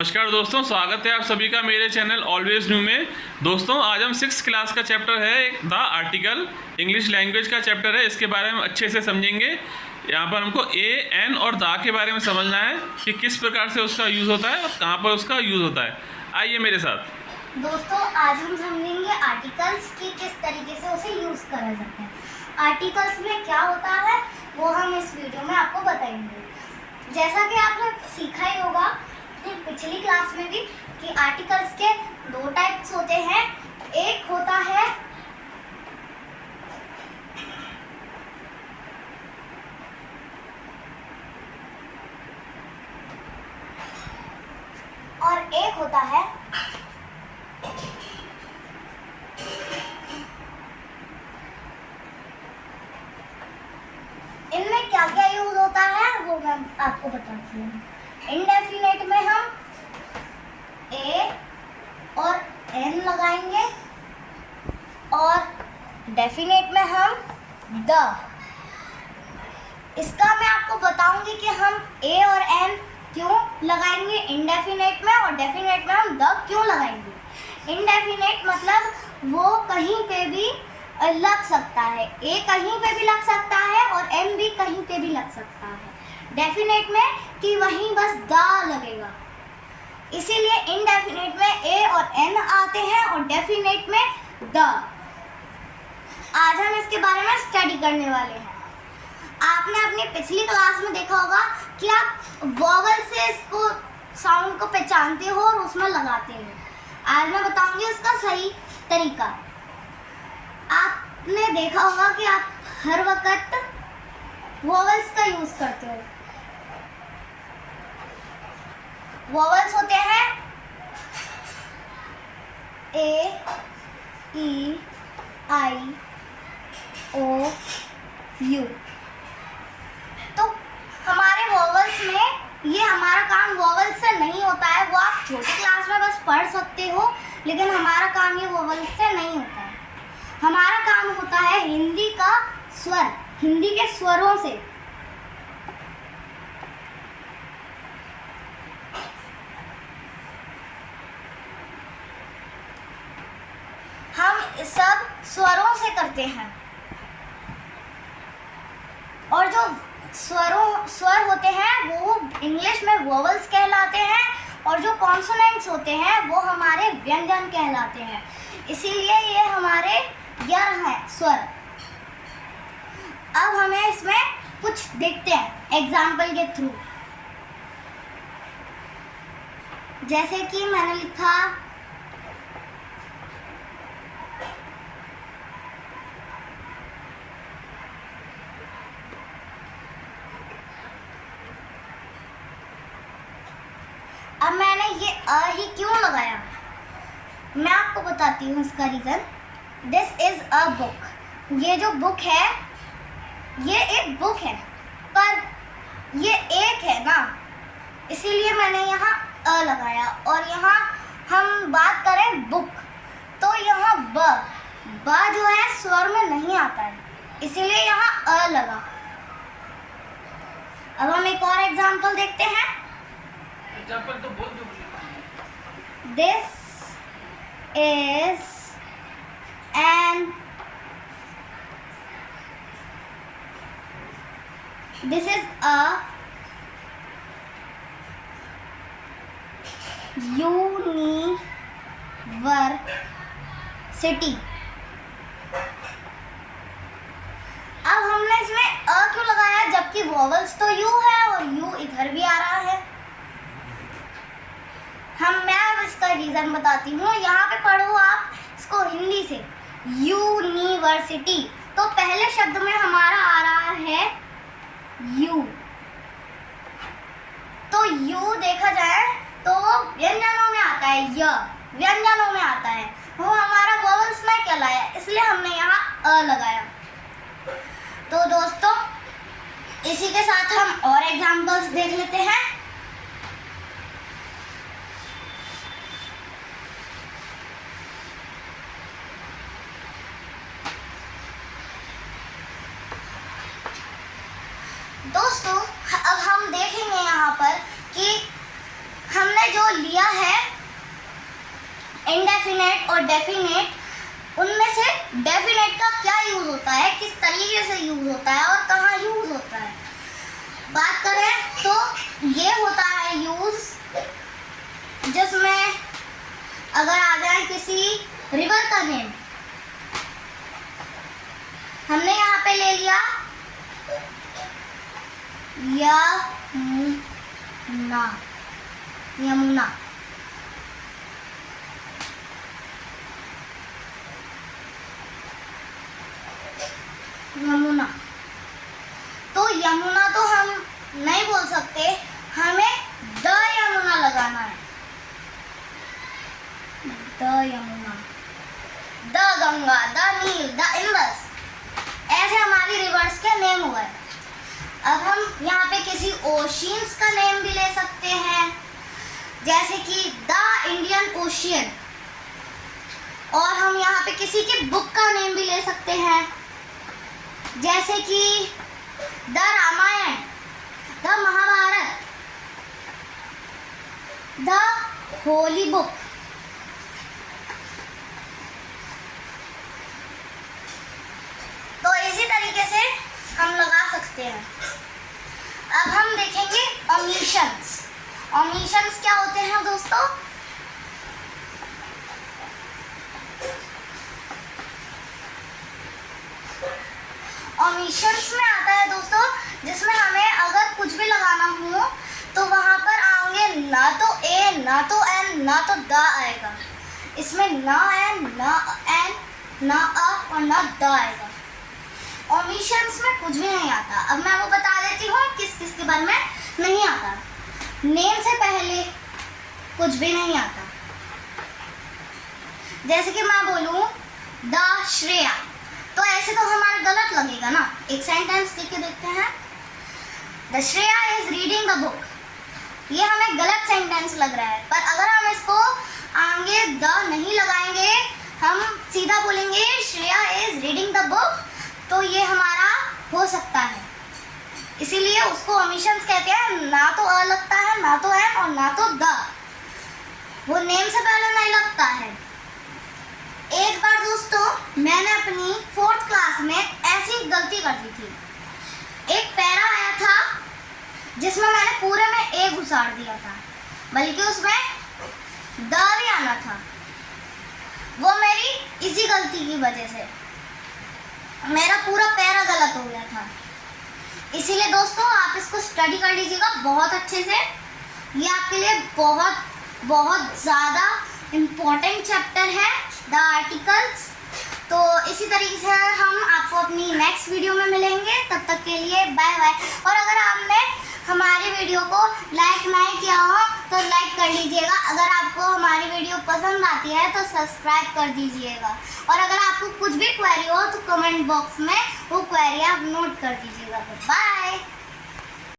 नमस्कार दोस्तों, स्वागत है आप सभी का मेरे चैनल ऑलवेज न्यू में। दोस्तों आज हम 6th क्लास का चैप्टर है द आर्टिकल, इंग्लिश लैंग्वेज का चैप्टर है। इसके बारे में अच्छे से समझेंगे। यहाँ पर हमको ए एन और द के बारे में समझना है कि किस प्रकार से उसका यूज़ होता है और कहाँ पर उसका यूज़ होता है। आइए मेरे साथ। दोस्तों आज हम समझेंगे आर्टिकल्स की किस तरीके से उसे यूज़ करा जाता है। आर्टिकल्स में क्या होता है वो हम इस वीडियो में आपको बताएंगे। जैसा कि आपने सीखा ही होगा पिछली क्लास में भी कि आर्टिकल्स के दो टाइप्स होते हैं। एक होता है और एक होता है इनमें क्या क्या यूज होता है वो मैं आपको बताती हूँ। इंडेफिनेट में हम ए और एन लगाएंगे और डेफिनेट में हम द। इसका मैं आपको बताऊंगी कि हम ए और एन क्यों लगाएंगे इंडेफिनेट में और डेफिनेट में हम द क्यों लगाएंगे। इंडेफिनेट मतलब वो कहीं पे भी लग सकता है, ए कहीं पे भी लग सकता है और एन भी कहीं पे भी लग सकता है। डेफिनेट में कि वहीं बस द लगेगा, इसीलिए इनडेफिनेट में ए और एन आते हैं और डेफिनेट में द। आज हम इसके बारे में स्टडी करने वाले हैं। आपने अपनी पिछली क्लास में देखा होगा कि आप वॉवल से इसको साउंड को पहचानते हो और उसमें लगाते हो। आज मैं बताऊंगी उसका सही तरीका। आपने देखा होगा कि आप हर वक्त वॉवल्स का यूज करते हो। वॉवल्स होते हैं ए, ई, आई, ओ, यू। तो हमारे वॉवल्स में ये हमारा काम वॉवल्स से नहीं होता है, वो आप छोटी क्लास में बस पढ़ सकते हो, लेकिन हमारा काम ये वॉवल्स से नहीं होता है। हमारा काम होता है हिंदी का स्वर, हिंदी के स्वरों से। हम सब स्वरों से करते हैं और जो स्वर होते हैं वो इंग्लिश में वोवल्स कहलाते हैं और जो कॉन्सोनेंट्स होते हैं वो हमारे व्यंजन कहलाते हैं। इसीलिए ये हमारे 11 हैं स्वर। अब हमें इसमें कुछ देखते हैं एग्जाम्पल के थ्रू। जैसे कि मैंने लिखा अब मैंने ये अ ही क्यों लगाया, मैं आपको बताती हूँ इसका reason. This is a book. ये जो बुक है ये एक बुक है, पर ये एक है ना, इसीलिए मैंने यहाँ अ लगाया। और यहाँ हम बात करें बुक तो यहाँ ब जो है स्वर में नहीं आता है, इसीलिए यहाँ अ लगा। अब हम एक और एग्जाम्पल देखते हैं। तो बोल दो। This is an this is a university। अब हमने इसमें अ क्यों लगाया जबकि वॉवल्स तो यू है और यू इधर भी आ रहा है। मैं अब इसका रीज़न बताती हूँ। यहाँ पे पढ़ो आप इसको हिंदी से, यूनिवर्सिटी। तो पहले शब्द में हमारा आ रहा है यू, तो यू देखा जाए तो व्यंजनों में आता है, य व्यंजनों में आता है, वो हमारा वोवल्स में कहलाया, इसलिए हमने यहाँ अ लगाया। तो दोस्तों इसी के साथ हम और एग्जाम्पल्स देख लेते हैं। दोस्तों अब हम देखेंगे यहाँ पर कि हमने जो लिया है इंडेफिनेट और डेफिनेट, उनमें से डेफिनेट का क्या यूज होता है, किस तरीके से यूज होता है और कहाँ यूज होता है, बात करें तो ये होता है यूज जिसमें अगर आ जाए किसी रिवर का नेम, हमने यहाँ पे ले लिया यमुना, यमुना, यमुना, तो यमुना तो हम नहीं बोल सकते, हमें द यमुना लगाना है, the Yamuna, the Ganga, the Nile, the Indus, ऐसे हमारी रिवर्स के नेम हुए। अब हम यहाँ पे किसी ओशियंस का नेम भी ले सकते हैं, जैसे कि द इंडियन ओशियन, और हम यहाँ पे किसी की बुक का नेम भी ले सकते हैं, जैसे कि the Ramayana, the Mahabharata, the holy book. तो इसी तरीके से हम लगा सकते हैं। अब हम देखेंगे ओमिशंस। ओमिशंस क्या होते हैं दोस्तों? ओमिशंस में आता है दोस्तों जिसमें हमें अगर कुछ भी लगाना हो तो वहाँ पर आएंगे ना तो ए, ना तो एन, ना तो द आएगा। इसमें ना एन, ना एन, ना अ और ना द आएगा। ओमिशंस में कुछ भी नहीं आता। अब मैं वो बता देती हूँ किस किस के बारे में नहीं आता। नेम से पहले कुछ भी नहीं आता। जैसे कि मैं बोलूँ द श्रेया, तो ऐसे तो हमारा गलत लगेगा ना। एक सेंटेंस लिख के देखते हैं, the Shreya is reading the book. ये हमें गलत सेंटेंस लग रहा है, पर अगर हम इसको आगे द नहीं लगाएंगे, हम सीधा बोलेंगे Shreya is reading the book, तो ये हमारा हो सकता है। इसीलिए उसको ओमिशंस कहते हैं। ना तो अ लगता है, ना तो एन और ना तो द, वो नेम से पहले नहीं लगता है। एक बार दोस्तों मैंने अपनी 4th क्लास में ऐसी गलती कर दी थी। एक पैरा आया था जिसमें मैंने पूरे में ए घुसाड़ दिया था, बल्कि उसमें द भी आना था। वो मेरी इसी गलती की वजह से मेरा पूरा पैरा गलत हो गया था। इसीलिए दोस्तों आप इसको स्टडी कर लीजिएगा बहुत अच्छे से। ये आपके लिए बहुत बहुत ज़्यादा इम्पोर्टेंट चैप्टर है, द आर्टिकल्स। तो इसी तरीके से हम आपको अपनी नेक्स्ट वीडियो में मिलेंगे। तब तक के लिए बाय बाय। और अगर आपने हमारी वीडियो को लाइक नहीं किया हो तो लाइक कर लीजिएगा। अगर आपको हमारी वीडियो पसंद आती है तो सब्सक्राइब कर दीजिएगा। और अगर आपको कुछ भी क्वेरी हो तो कमेंट बॉक्स में वो क्वेरी आप नोट कर दीजिएगा। बाय।